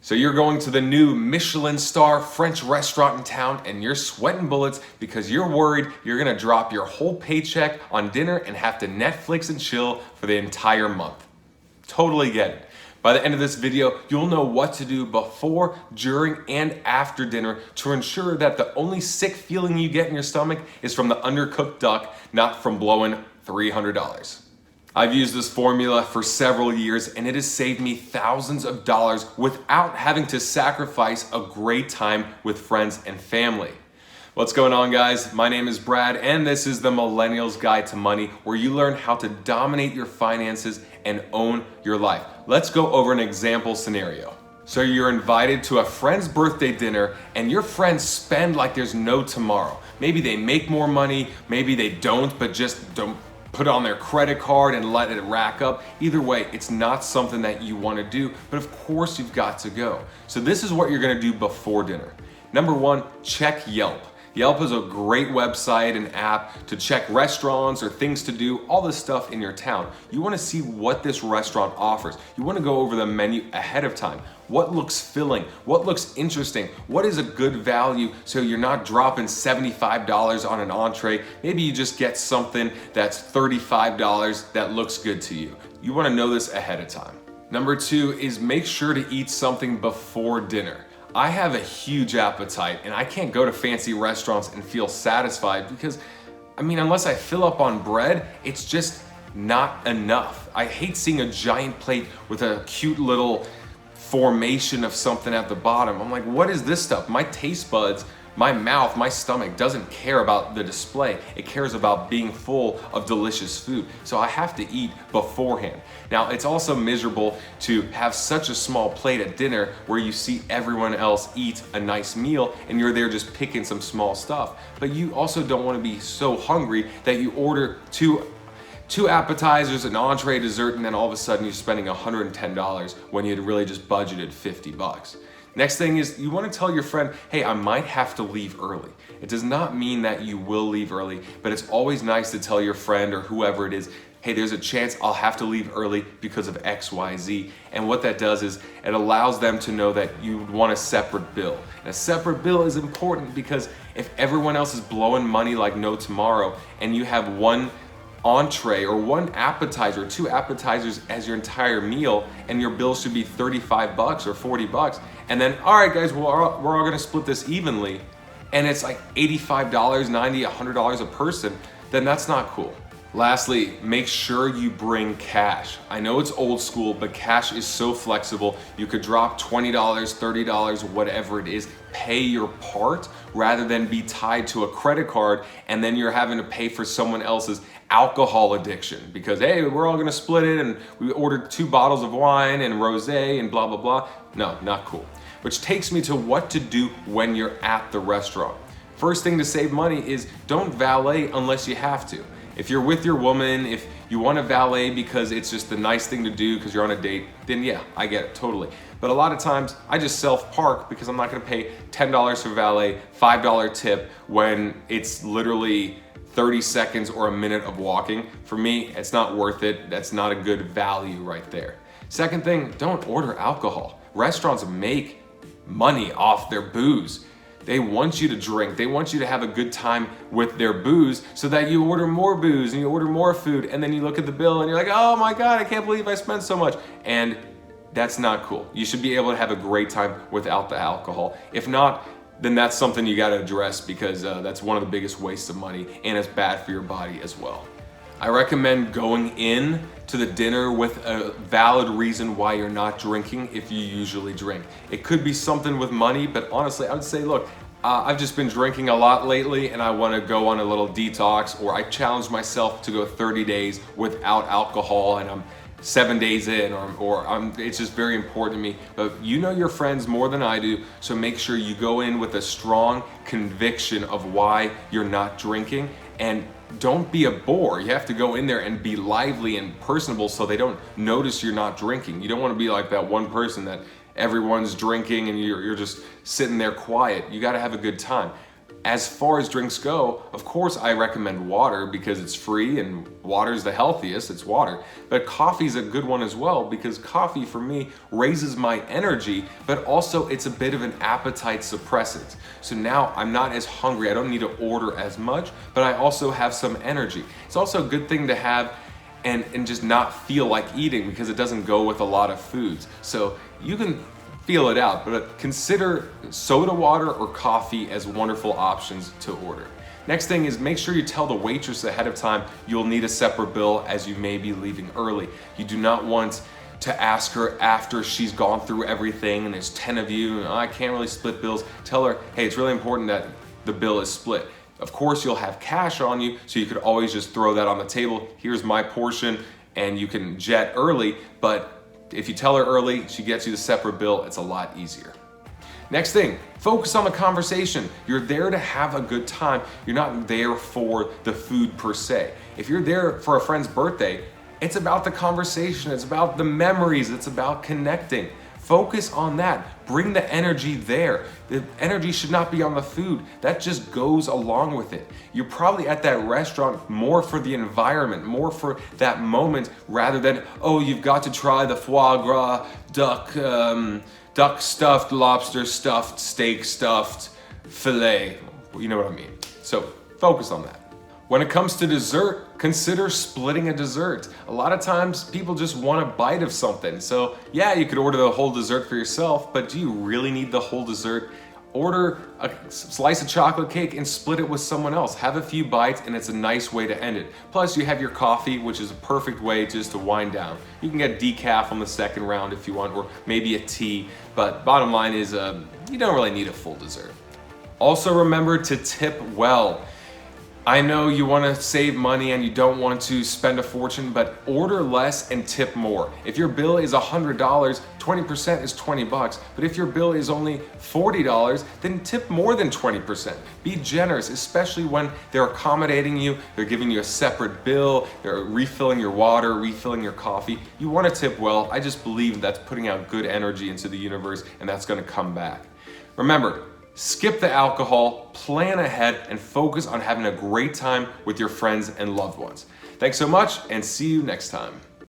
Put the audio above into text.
So you're going to the new Michelin star French restaurant in town and you're sweating bullets because you're worried you're gonna drop your whole paycheck on dinner and have to Netflix and chill for the entire month. Totally get it. By the end of this video, you'll know what to do before, during, and after dinner to ensure that the only sick feeling you get in your stomach is from the undercooked duck, not from blowing $300. I've used this formula for several years and it has saved me thousands of dollars without having to sacrifice a great time with friends and family. What's going on, guys? My name is Brad and this is the Millennial's Guide to Money, where you learn how to dominate your finances and own your life. Let's go over an example scenario. So you're invited to a friend's birthday dinner and your friends spend like there's no tomorrow. Maybe they make more money, maybe they don't, but just don't put it on their credit card and let it rack up. Either way, it's not something that you want to do, but of course you've got to go. So this is what you're going to do before dinner. Number one, check Yelp. Yelp is a great website and app to check restaurants or things to do, all this stuff in your town. You want to see what this restaurant offers. You want to go over the menu ahead of time. What looks filling? What looks interesting? What is a good value so you're not dropping $75 on an entree? Maybe you just get something that's $35 that looks good to you. You want to know this ahead of time. Number two is make sure to eat something before dinner. I have a huge appetite and I can't go to fancy restaurants and feel satisfied because, unless I fill up on bread, it's just not enough. I hate seeing a giant plate with a cute little formation of something at the bottom. I'm like, what is this stuff? My taste buds, my mouth, my stomach doesn't care about the display. It cares about being full of delicious food. So I have to eat beforehand. Now, it's also miserable to have such a small plate at dinner where you see everyone else eat a nice meal and you're there just picking some small stuff. But you also don't want to be so hungry that you order two appetizers, an entree, dessert, and then all of a sudden you're spending $110 when you had really just budgeted $50. Next thing is you want to tell your friend, hey, I might have to leave early. It does not mean that you will leave early, but it's always nice to tell your friend or whoever it is, hey, there's a chance I'll have to leave early because of X, Y, Z. And what that does is it allows them to know that you want a separate bill. And a separate bill is important because if everyone else is blowing money like no tomorrow and you have one entree or one appetizer, two appetizers as your entire meal, and your bill should be $35 or $40, and then, all right guys, we're all gonna split this evenly, and it's like $85, $90, $100 a person, then that's not cool. Lastly, make sure you bring cash. I know it's old school, but cash is so flexible. You could drop $20, $30, whatever it is, pay your part rather than be tied to a credit card and then you're having to pay for someone else's alcohol addiction because, hey, we're all gonna split it and we ordered 2 bottles of wine and rosé and blah, blah, blah. No, not cool. Which takes me to what to do when you're at the restaurant. First thing to save money is don't valet unless you have to. If you're with your woman, if you want to valet because it's just the nice thing to do because you're on a date, then yeah, I get it, totally. But a lot of times I just self-park because I'm not going to pay $10 for valet, $5 tip when it's literally 30 seconds or a minute of walking. For me, it's not worth it. That's not a good value right there. Second thing, don't order alcohol. Restaurants make money off their booze. They want you to drink. They want you to have a good time with their booze so that you order more booze and you order more food and then you look at the bill and you're like, oh my God, I can't believe I spent so much. And that's not cool. You should be able to have a great time without the alcohol. If not, then that's something you got to address because that's one of the biggest wastes of money and it's bad for your body as well. I recommend going in to the dinner with a valid reason why you're not drinking if you usually drink. It could be something with money, but honestly, I would say, look, I've just been drinking a lot lately and I want to go on a little detox, or I challenge myself to go 30 days without alcohol and I'm 7 days in, it's just very important to me. But you know your friends more than I do, so make sure you go in with a strong conviction of why you're not drinking, and don't be a bore. You have to go in there and be lively and personable so they don't notice you're not drinking. You don't want to be like that one person that everyone's drinking and you're just sitting there quiet. You got to have a good time. As far as drinks go, of course I recommend water because it's free and water's the healthiest, it's water. But coffee's a good one as well because coffee for me raises my energy, but also it's a bit of an appetite suppressant. So now I'm not as hungry, I don't need to order as much, but I also have some energy. It's also a good thing to have and just not feel like eating because it doesn't go with a lot of foods. So you can feel it out, but consider soda water or coffee as wonderful options to order. Next thing is make sure you tell the waitress ahead of time you'll need a separate bill as you may be leaving early. You do not want to ask her after she's gone through everything and there's 10 of you and I can't really split bills. Tell her, hey, it's really important that the bill is split. Of course, you'll have cash on you, so you could always just throw that on the table. Here's my portion, and you can jet early, but if you tell her early, she gets you the separate bill, it's a lot easier. Next thing, focus on the conversation. You're there to have a good time. You're not there for the food per se. If you're there for a friend's birthday, it's about the conversation, it's about the memories, it's about connecting. Focus on that. Bring the energy there. The energy should not be on the food. That just goes along with it. You're probably at that restaurant more for the environment, more for that moment, rather than, oh, you've got to try the foie gras, duck stuffed, lobster stuffed, steak stuffed, filet. You know what I mean. So focus on that. When it comes to dessert, consider splitting a dessert. A lot of times people just want a bite of something. So yeah, you could order the whole dessert for yourself, but do you really need the whole dessert? Order a slice of chocolate cake and split it with someone else. Have a few bites and it's a nice way to end it. Plus you have your coffee, which is a perfect way just to wind down. You can get decaf on the second round if you want, or maybe a tea, but bottom line is you don't really need a full dessert. Also remember to tip well. I know you want to save money and you don't want to spend a fortune, but order less and tip more. If your bill is $100, 20% is $20. But if your bill is only $40, then tip more than 20%. Be generous, especially when they're accommodating you, they're giving you a separate bill, they're refilling your water, refilling your coffee. You want to tip well. I just believe that's putting out good energy into the universe and that's going to come back. Remember, skip the alcohol, plan ahead, and focus on having a great time with your friends and loved ones. Thanks so much, and see you next time.